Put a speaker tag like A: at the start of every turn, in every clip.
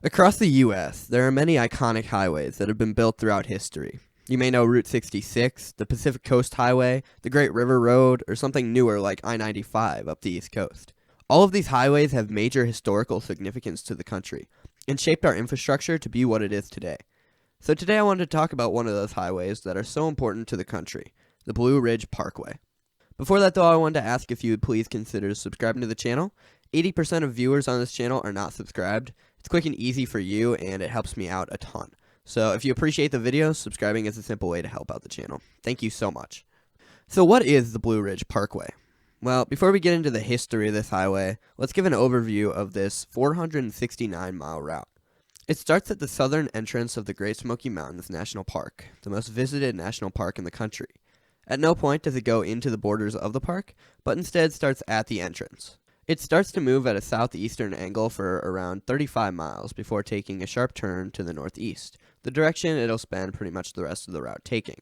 A: Across the U.S., there are many iconic highways that have been built throughout history. You may know Route 66, the Pacific Coast Highway, the Great River Road, or something newer like I-95 up the East Coast. All of these highways have major historical significance to the country and shaped our infrastructure to be what it is today. So today I wanted to talk about one of those highways that are so important to the country, the Blue Ridge Parkway. Before that though, I wanted to ask if you would please consider subscribing to the channel. 80% of viewers on this channel are not subscribed. It's quick and easy for you, and it helps me out a ton. So if you appreciate the video, subscribing is a simple way to help out the channel. Thank you so much. So what is the Blue Ridge Parkway? Well, before we get into the history of this highway, let's give an overview of this 469-mile route. It starts at the southern entrance of the Great Smoky Mountains National Park, the most visited national park in the country. At no point does it go into the borders of the park, but instead starts at the entrance. It starts to move at a southeastern angle for around 35 miles before taking a sharp turn to the northeast, the direction it'll spend pretty much the rest of the route taking.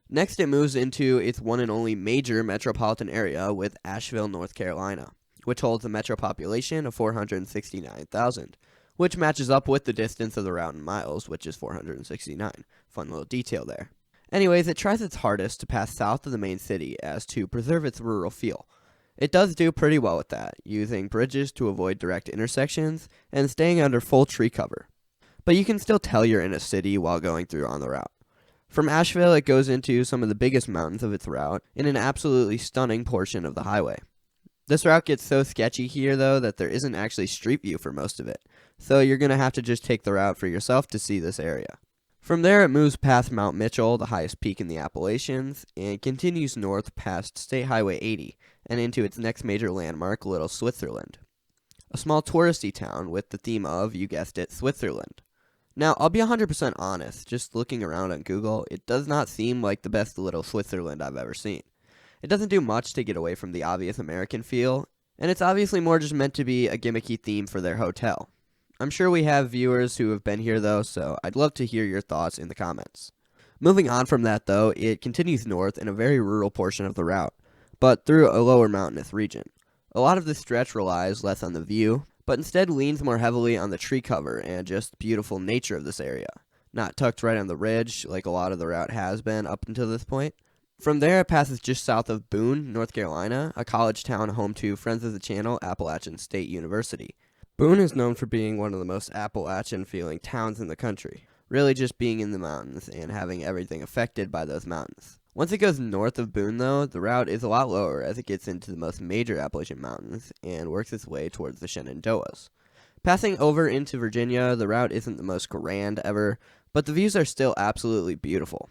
A: Next, it moves into its one and only major metropolitan area with Asheville, North Carolina, which holds a metro population of 469,000, which matches up with the distance of the route in miles, which is 469. Fun little detail there. Anyways, it tries its hardest to pass south of the main city as to preserve its rural feel. It does do pretty well with that, using bridges to avoid direct intersections and staying under full tree cover. But you can still tell you're in a city while going through on the route. From Asheville, it goes into some of the biggest mountains of its route in an absolutely stunning portion of the highway. This route gets so sketchy here, though, that there isn't actually street view for most of it, so you're going to have to just take the route for yourself to see this area. From there, it moves past Mount Mitchell, the highest peak in the Appalachians, and continues north past State Highway 80 and into its next major landmark, Little Switzerland, a small touristy town with the theme of, you guessed it, Switzerland. Now, I'll be 100% honest, just looking around on Google, it does not seem like the best Little Switzerland I've ever seen. It doesn't do much to get away from the obvious American feel, and it's obviously more just meant to be a gimmicky theme for their hotel. I'm sure we have viewers who have been here though, so I'd love to hear your thoughts in the comments. Moving on from that though, it continues north in a very rural portion of the route, but through a lower mountainous region. A lot of this stretch relies less on the view, but instead leans more heavily on the tree cover and just beautiful nature of this area, not tucked right on the ridge like a lot of the route has been up until this point. From there, it passes just south of Boone, North Carolina, a college town home to friends of the channel, Appalachian State University. Boone is known for being one of the most Appalachian-feeling towns in the country, really just being in the mountains and having everything affected by those mountains. Once it goes north of Boone, though, the route is a lot lower as it gets into the most major Appalachian mountains and works its way towards the Shenandoahs. Passing over into Virginia, the route isn't the most grand ever, but the views are still absolutely beautiful.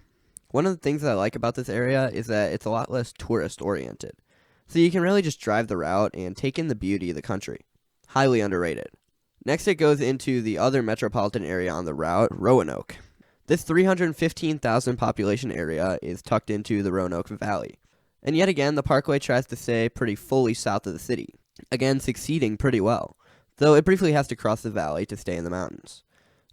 A: One of the things that I like about this area is that it's a lot less tourist-oriented, so you can really just drive the route and take in the beauty of the country. Highly underrated. Next, it goes into the other metropolitan area on the route, Roanoke. This 315,000 population area is tucked into the Roanoke Valley. And yet again, the parkway tries to stay pretty fully south of the city, again succeeding pretty well, though it briefly has to cross the valley to stay in the mountains.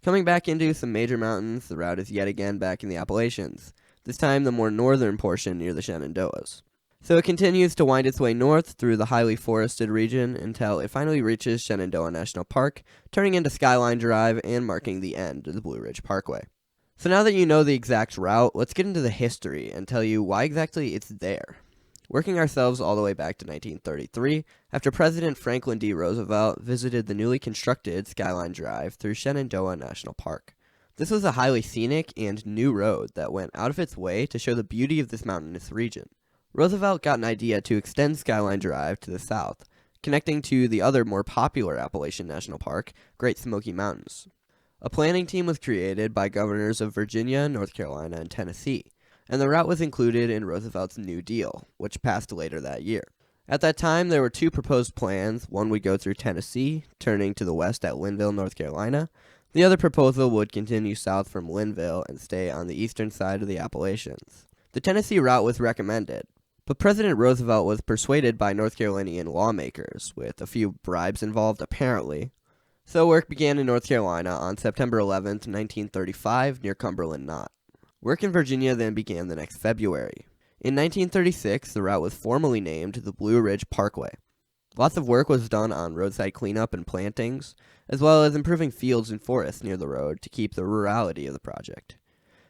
A: Coming back into some major mountains, the route is yet again back in the Appalachians, this time the more northern portion near the Shenandoahs. So it continues to wind its way north through the highly forested region until it finally reaches Shenandoah National Park, turning into Skyline Drive and marking the end of the Blue Ridge Parkway. So now that you know the exact route, let's get into the history and tell you why exactly it's there. Working ourselves all the way back to 1933, after President Franklin D. Roosevelt visited the newly constructed Skyline Drive through Shenandoah National Park. This was a highly scenic and new road that went out of its way to show the beauty of this mountainous region. Roosevelt got an idea to extend Skyline Drive to the south, connecting to the other more popular Appalachian National Park, Great Smoky Mountains. A planning team was created by governors of Virginia, North Carolina, and Tennessee, and the route was included in Roosevelt's New Deal, which passed later that year. At that time, there were two proposed plans. One would go through Tennessee, turning to the west at Linville, North Carolina. The other proposal would continue south from Linville and stay on the eastern side of the Appalachians. The Tennessee route was recommended, but President Roosevelt was persuaded by North Carolinian lawmakers, with a few bribes involved apparently. So work began in North Carolina on September 11th, 1935, near Cumberland Knot. Work in Virginia then began the next February. In 1936, the route was formally named the Blue Ridge Parkway. Lots of work was done on roadside cleanup and plantings, as well as improving fields and forests near the road to keep the rurality of the project.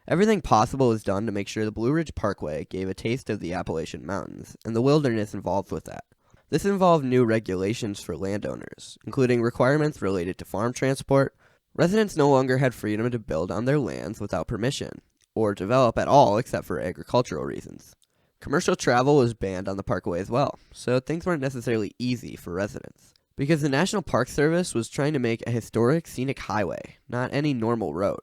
A: Everything possible was done to make sure the Blue Ridge Parkway gave a taste of the Appalachian Mountains and the wilderness involved with that. This involved new regulations for landowners, including requirements related to farm transport. Residents no longer had freedom to build on their lands without permission, or develop at all except for agricultural reasons. Commercial travel was banned on the parkway as well, so things weren't necessarily easy for residents. Because the National Park Service was trying to make a historic scenic highway, not any normal road.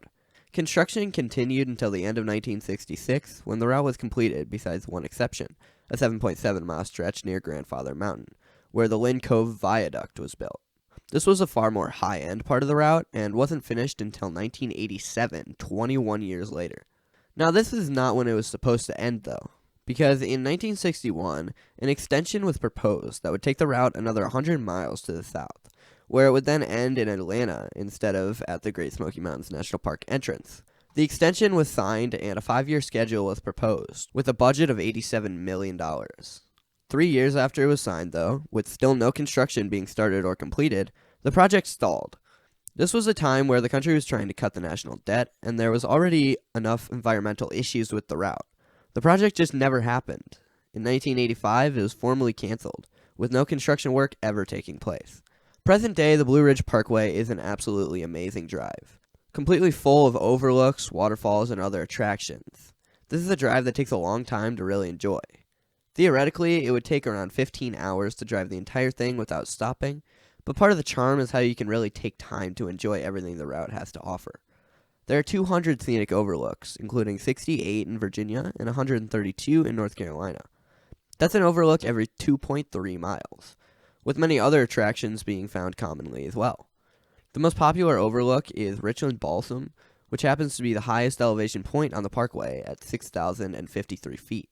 A: Construction continued until the end of 1966, when the route was completed, besides one exception, a 7.7-mile stretch near Grandfather Mountain, where the Lynn Cove Viaduct was built. This was a far more high-end part of the route, and wasn't finished until 1987, 21 years later. Now, this is not when it was supposed to end, though, because in 1961, an extension was proposed that would take the route another 100 miles to the south, where it would then end in Atlanta instead of at the Great Smoky Mountains National Park entrance. The extension was signed and a 5-year schedule was proposed, with a budget of $87 million. 3 years after it was signed, though, with still no construction being started or completed, the project stalled. This was a time where the country was trying to cut the national debt, and there was already enough environmental issues with the route. The project just never happened. In 1985, it was formally canceled, with no construction work ever taking place. Present day, the Blue Ridge Parkway is an absolutely amazing drive, completely full of overlooks, waterfalls, and other attractions. This is a drive that takes a long time to really enjoy. Theoretically, it would take around 15 hours to drive the entire thing without stopping, but part of the charm is how you can really take time to enjoy everything the route has to offer. There are 200 scenic overlooks, including 68 in Virginia and 132 in North Carolina. That's an overlook every 2.3 miles, with many other attractions being found commonly as well. The most popular overlook is Richland Balsam, which happens to be the highest elevation point on the parkway at 6,053 feet.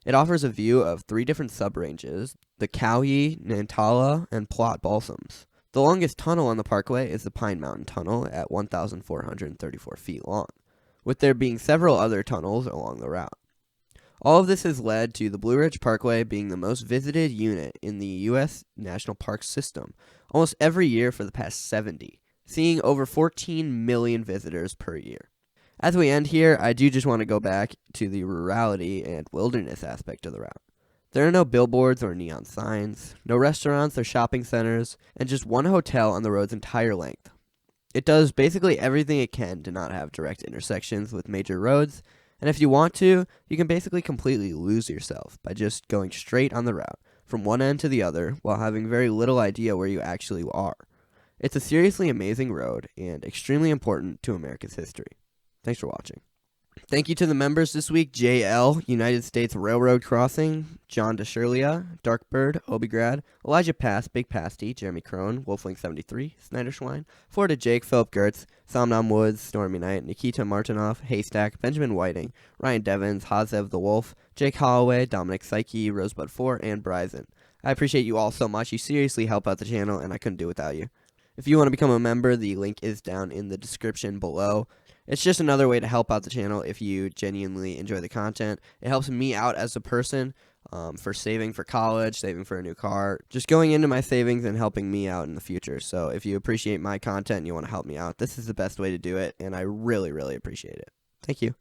A: It offers a view of 3 different subranges, the Cowye, Nantala, and Plott balsams. The longest tunnel on the parkway is the Pine Mountain Tunnel at 1,434 feet long, with there being several other tunnels along the route. All of this has led to the Blue Ridge Parkway being the most visited unit in the U.S. National Park system almost every year for the past 70, seeing over 14 million visitors per year. As we end here, I do just want to go back to the rurality and wilderness aspect of the route. There are no billboards or neon signs, no restaurants or shopping centers, and just one hotel on the road's entire length. It does basically everything it can to not have direct intersections with major roads, and if you want to, you can basically completely lose yourself by just going straight on the route, from one end to the other, while having very little idea where you actually are. It's a seriously amazing road, and extremely important to America's history. Thanks for watching. Thank you to the members this week: JL, United States Railroad Crossing, John DeShirlia, Darkbird, Obigrad, Elijah Pass, Big Pasty, Jeremy Crone, Wolfling73, Snyder Schwein, Florida Jake, Philip Gertz, Somnam Woods, Stormy Knight, Nikita Martinoff, Haystack, Benjamin Whiting, Ryan Devins, Hazev the Wolf, Jake Holloway, Dominic Psyche, Rosebud 4, and Bryson. I appreciate you all so much. You seriously help out the channel, and I couldn't do it without you. If you want to become a member, the link is down in the description below. It's just another way to help out the channel if you genuinely enjoy the content. It helps me out as a person for saving for college, saving for a new car, just going into my savings and helping me out in the future. So if you appreciate my content and you want to help me out, this is the best way to do it, and I really, really appreciate it. Thank you.